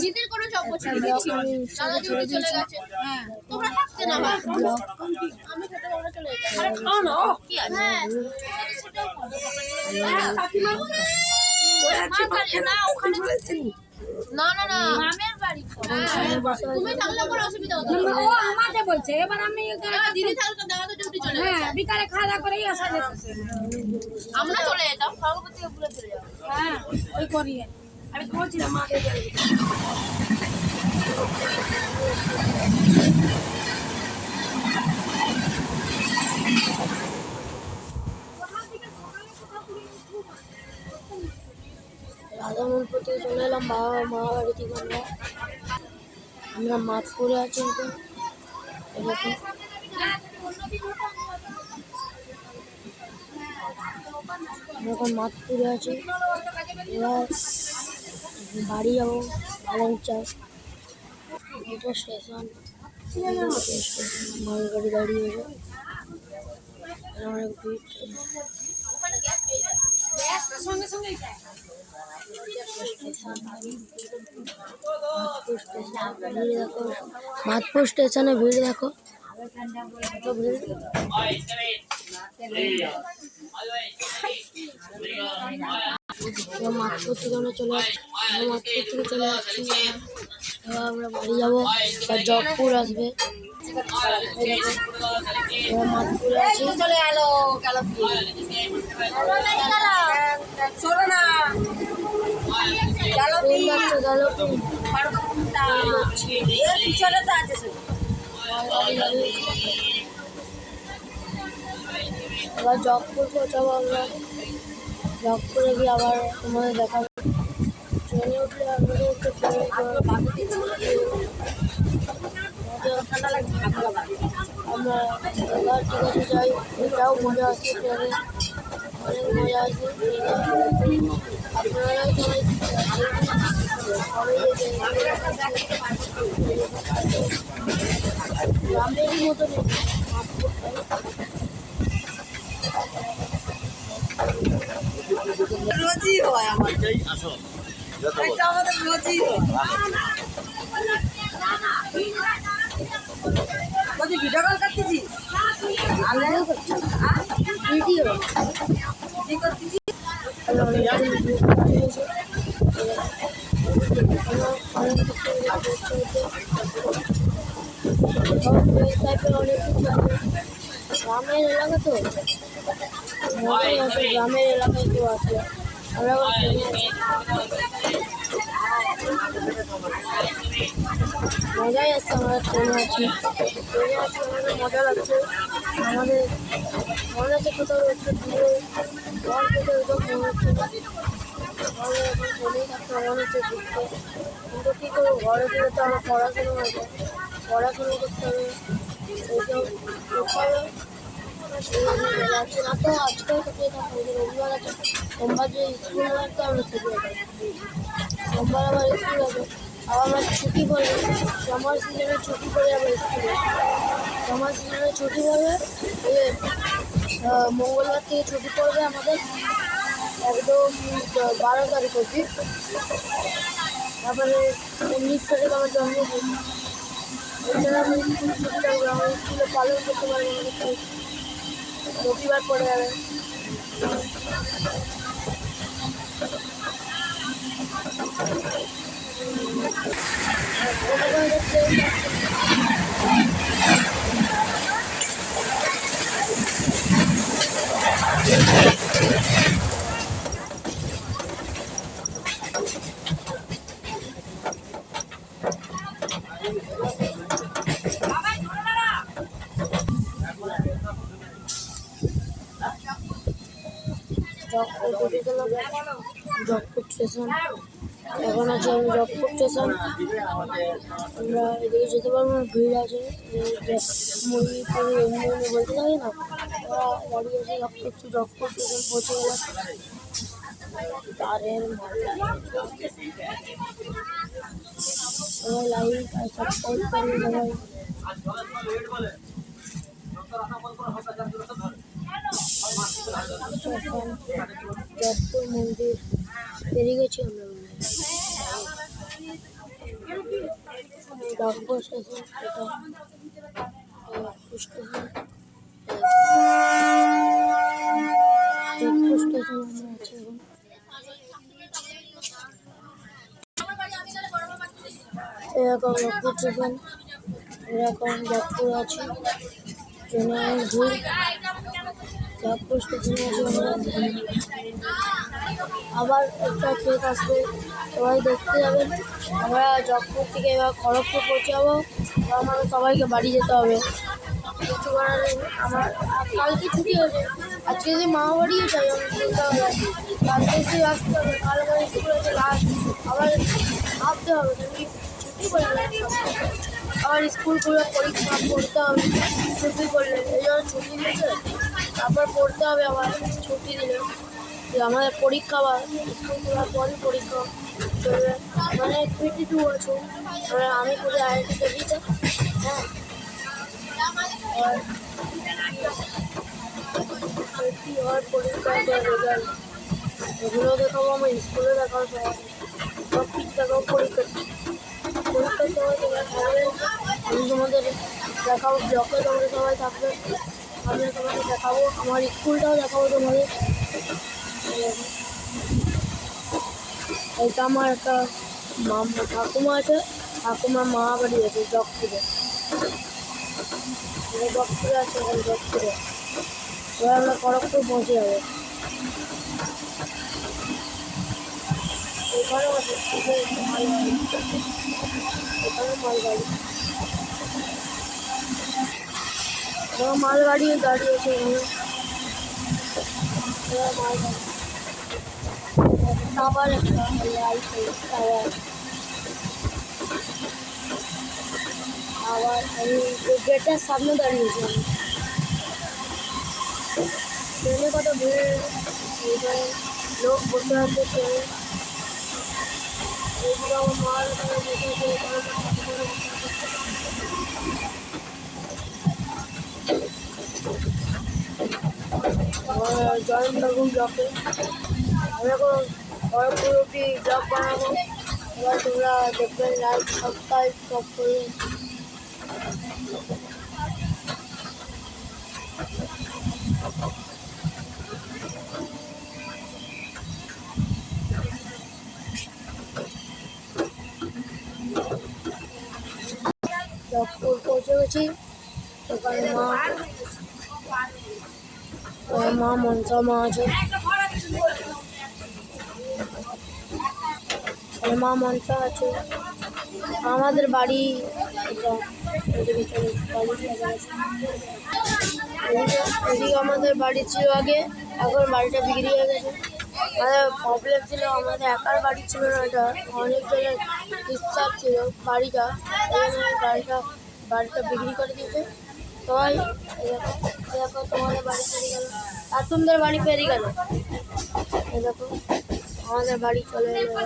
দিদির কোনো সম্পত্তি চলে গেছে। তোমরা থাকতে না আমি খেতে ওরা চলে গেছে। আরে খাও না কি আছে না ওখানে না না না মামের বাড়ি তুমি থাকলে কোনো অসুবিধা হতো না। ও আমাকে বলছে এবার আমি দিদি থাকলে তো দাদা তো ডিউটি চলে গেছে। হ্যাঁ বিকালে খাওয়া দাওয়া করেই আসা যেত। আমরা চলে যেতাম সর্বপতি উপরে চলে যাব। হ্যাঁ ওই করি আমি বলছিলাম মাকে রাধামনপুর থেকে চলে এলাম বাবা মা বাড়ি থেকে। আমরা মাছপুরে আছি এখন। এখন মাছপুরে আছি, এবার বাড়ি যাবো বালাংচার স্টেশন। মালগাড়ি দাঁড়িয়ে অনেক ভিড়। মাধপুর স্টেশনে ভিড় দেখো, মাধপুর থেকে আমরা চলে যাচ্ছি। এবার আমরা বাড়ি যাবো, জগপুর আসবে। মাধপুরে আছি, চলে এলো এবার জগপুর পৌঁছাবো আমরা। জগপুরে গিয়ে আবার তোমাদের দেখাবো। ট্রেনে উঠলে আপনাদের একটু আমরা এবার ঠিক আছে যাই, এটাও মজা আছে ট্রেনে, অনেক মজা আছে। আপনারাও গ্রামের মতো রোজই হয় আমাদের, রোজই হয়। ভিডিও কল করতেছি, ভিডিও করতেছি। গ্রামের এলাকা তো গ্রামের এলাকায় কেউ আছে, আমরা মজাই আসছে। আমরা ট্রেনে আছি, আমাদের মজা লাগছে। আমাদের মনে হচ্ছে কোথাও একটু দূরে ঘর থেকে ওইসব মনে হচ্ছে না, তাহলে এখন ট্রেনেই থাকতে মনে হচ্ছে ঘুরতে। কিন্তু কী করবো, ঘরে থেকে তো আমার পড়াশুনো হয়েছে, পড়াশুনো করতে হবে, এইসব করতে হবে। যাচ্ছে না তো আজকেও থেকে থাকবো, রবিবার আছে, সোমবার যে স্কুল আছে আমরা ছুটি হবে, সোমবার আবার স্কুল আছে, আবার আমার ছুটি পড়বে সামার সিজনে, ছুটি পড়ে আবার স্কুলে সামার সিজনে ছুটি পড়বে। মঙ্গলবার থেকে ছুটি পড়বে আমাদের একদম 12 তারিখ অবধি। তারপরে 19 তারিখ আমার জন্মদিন, এছাড়া আমি স্কুল ছুটি থাকবে, আমার স্কুলে পালন করতে পারবো না, রবিবার পড়ে যাবে। জগপুর স্টেশন, এখন আছে আমি জগপুর স্টেশন। আমরা এদিকে যেতে পারবো না, ভিড় আছে। মুরগিপুর এমনি বলতে থাকি না, দাঁড়িয়ে এসে জগপুর স্টেশন পৌঁছে গেলাম। তারের সবাই লাইক আর সাবস্ক্রাইব করবে সবাই। জগপুর মন্দির বেরিয়ে গেছি আমরা ডাকবো স্টেশন, এটা স্টেশন, স্টেশন আমরা আছি এখন। এরকম রংপুর স্টেশন, এরকম যাজপুর আছে, ট্রেনে অনেক ভিড়। যাজপুর স্টেশনে আছে আমরা, আবার একটা ট্রেন আসবে, সবাই দেখতে যাবেন। আমরা যাজপুর থেকে এবার খড়গপুর পৌঁছে যাবো, আমাদের সবাইকে বাড়ি যেতে হবে। কিছু করার নেই, আমার কালকে ছুটি হয়েছে, আজকে যদি মামা বাড়িও যাই আমি বলতে হবে, কালকে এসে আসতে হবে, কাল আবার স্কুল আছে লাস্ট, আবার ভাবতে হবে তুমি ছুটি করে আবার স্কুল খুলে পরীক্ষা পড়তে হবে, ছুটি করলে এই জন্য ছুটি দিয়েছে, তারপর পড়তে হবে, আবার ছুটি দিলে আমাদের পরীক্ষা আবার স্কুল খোলার পরই পরীক্ষা চলবে, মানে 22 বছর আমি করে আইআইটি দিতে। হ্যাঁ, আর পরীক্ষার রেজাল্ট এগুলো দেখাবো, আমার স্কুলে দেখাবো, সব কিছু দেখাবো। পরীক্ষার সময় তোমরা থাকবে, আমি তোমাদের দেখাবো, ব্লকে তোমরা সবাই থাকবে, আমি তোমাকে দেখাবো, আমার স্কুলটাও দেখাবো তোমাদের। এটা আমার একটা ঠাকুমা আছে, ঠাকুমার মা বাড়ি আছে জগপুরে, জগপুরে আছে, জগপুরে। এবার আমরা খড়গপুর পৌঁছে যাবো। এখানেও আছে, এখানে মালগাড়ি, মালগাড়ি দাঁড়িয়েছে এখানে, মালগাড়ি আবার একটা আবার আমি গেটের সামনে দাঁড়িয়েছি, আমি ট্রেনে কত ভিড়, লোক বসে আছে ট্রেনে, এইগুলো আমার মাল বসে জয়েন্ট বেগম ব্লকে আমি এখন খড়গপুর অব্দি ব্লগ বানাবো, এবার তোমরা দেখবেন, লাইক সাবস্ক্রাইব সব করবেন। জগপুর পৌঁছে গেছি, ওখানে মা মনসা মা আছে, মা মনসা আছে, আমাদের বাড়ি এদিকে আমাদের বাড়ি ছিল আগে, এখন বাড়িটা বিক্রি হয়ে গেছে। আমাদের প্রবলেম ছিল, আমাদের একার বাড়ি ছিল না, এটা অনেকজনের ইচ্ছা ছিল বাড়িটা, এই জন্য বাড়িটা বিক্রি করে দিয়েছে সবাই। এরকম তোমাদের বাড়ি ফেরে গেল, আতুমদের বাড়ি ফেরে গেল, এরকম আমাদের বাড়ি চলে এলো।